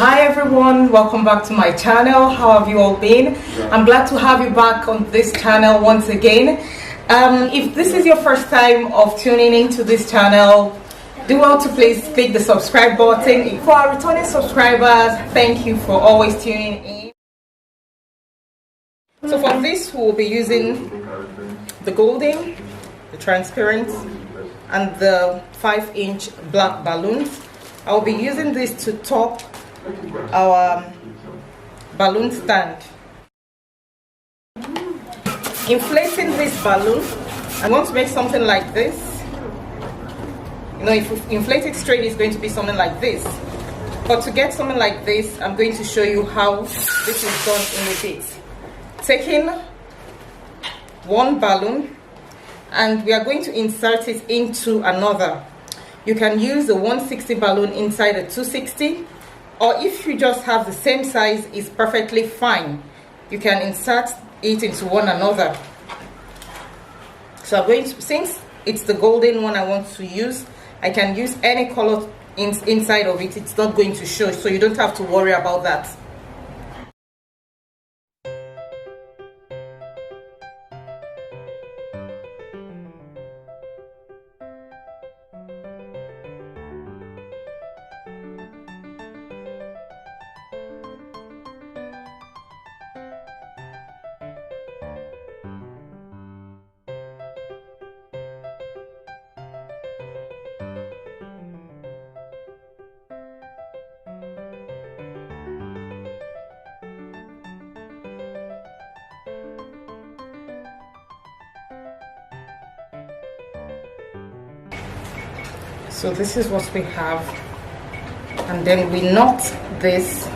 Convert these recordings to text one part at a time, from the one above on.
Hi everyone, welcome back to my channel. How have you all been? I'm glad to have you back on this channel once again. If this is your first time of tuning into this channel, do well to please click the subscribe button. For our returning subscribers, thank you for always tuning in. So for this, we'll be using the golden, the transparent, and the 5-inch black balloons. I'll be using this to top our balloon stand. Inflating this balloon, I'm going to make something like this. You know, if you inflate it straight, it's going to be something like this. But to get something like this, I'm going to show you how this is done in a bit. Taking one balloon, and we are going to insert it into another. You can use the 160 balloon inside a 260, or if you just have the same size, it's perfectly fine. You can insert it into one another. So I'm going to, since it's the golden one I want to use, I can use any color inside of it. It's not going to show, so you don't have to worry about that. So this is what we have, and then we knot this.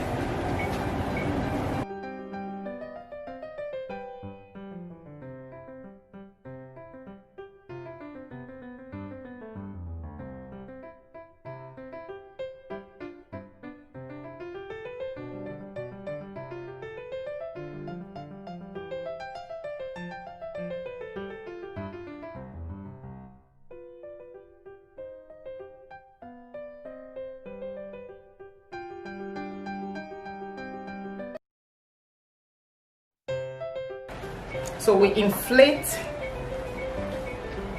So we inflate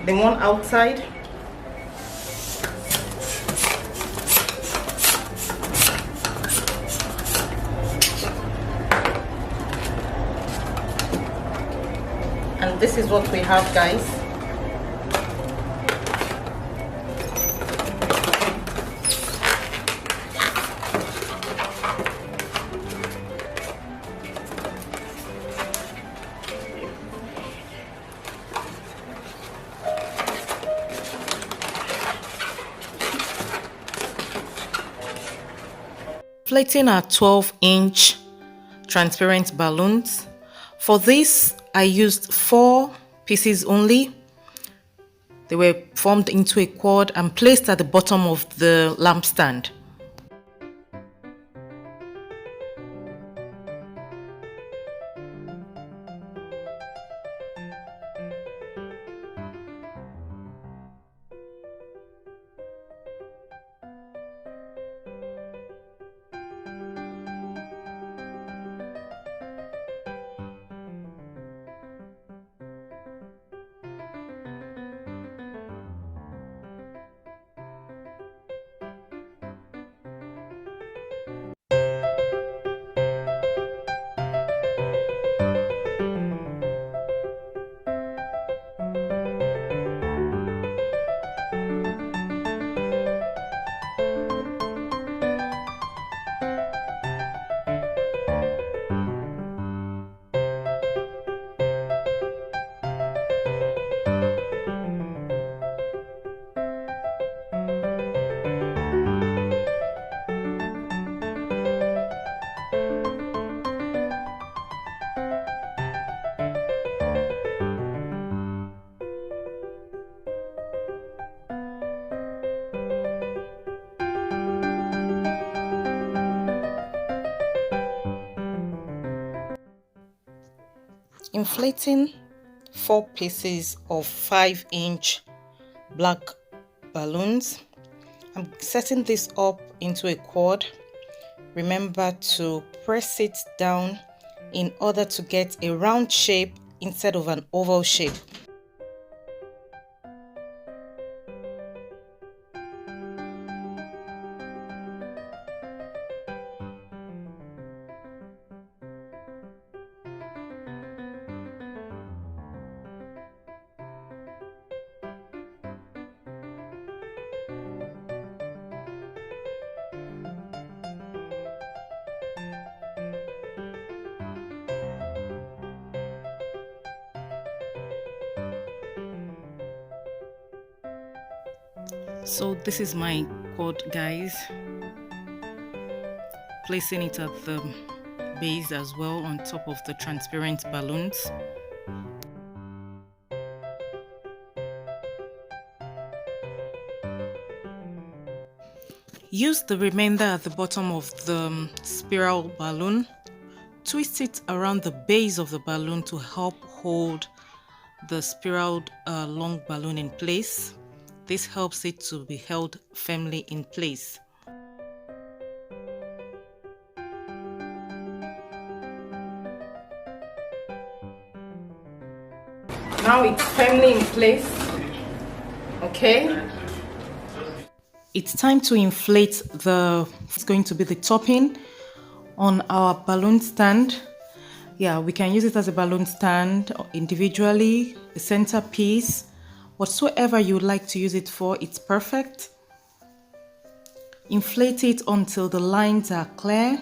the one outside, and this is what we have, guys. Inflating our 12-inch transparent balloons. For this, I used 4 pieces only. They were formed into a quad and placed at the bottom of the lamp stand. Inflating 4 pieces of 5-inch black balloons. I'm setting this up into a quad. remember to press it down in order to get a round shape instead of an oval shape. So this is my cord, guys. Placing it at the base as well on top of the transparent balloons. Use the remainder at the bottom of the spiral balloon. Twist it around the base of the balloon to help hold the spiraled long balloon in place. This helps it to be held firmly in place. Now it's firmly in place. Okay. It's time to inflate it's going to be the topping on our balloon stand. Yeah, we can use it as a balloon stand individually, a centerpiece, whatsoever you would like to use it for, it's perfect. Inflate it until the lines are clear,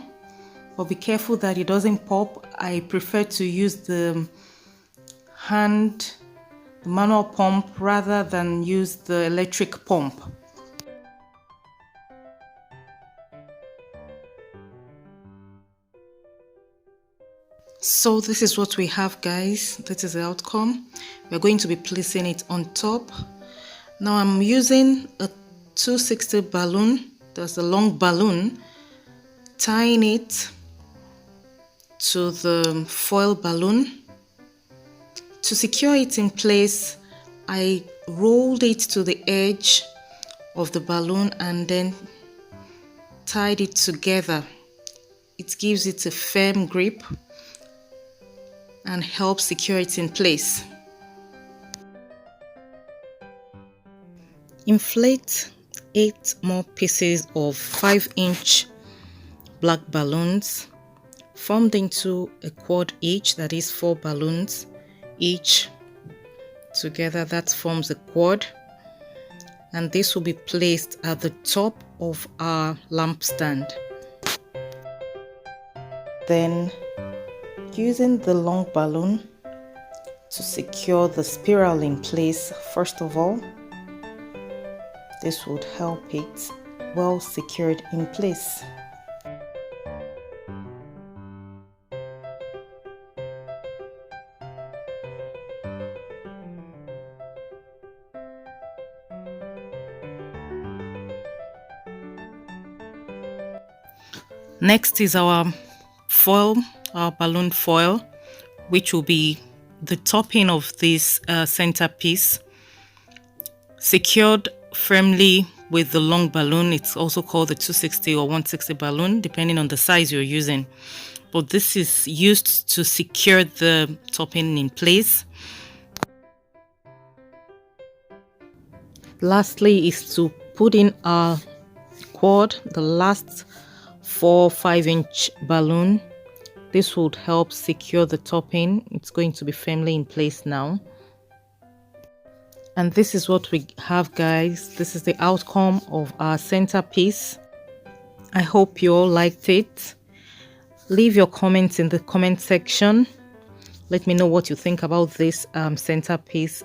but be careful that it doesn't pop. I prefer to use the manual pump rather than use the electric pump. So this is what we have, guys. That is the outcome. We're going to be placing it on top. Now I'm using a 260 balloon. That's a long balloon. Tying it to the foil balloon. To secure it in place, I rolled it to the edge of the balloon and then tied it together. It gives it a firm grip and help secure it in place. Inflate 8 more pieces of 5-inch black balloons formed into a quad each, that is 4 balloons each together. That forms a quad, and this will be placed at the top of our lamp stand. Then using the long balloon to secure the spiral in place, first of all, this would help it well secured in place. Next is our foil, our balloon foil, which will be the topping of this centerpiece, secured firmly with the long balloon. It's also called the 260 or 160 balloon, depending on the size you're using. But this is used to secure the topping in place. Lastly is to put in our quad, the last 4 5-inch balloon. This would help secure the topping. It's going to be firmly in place now. And this is what we have, guys. This is the outcome of our centerpiece. I hope you all liked it. Leave your comments in the comment section. Let me know what you think about this centerpiece.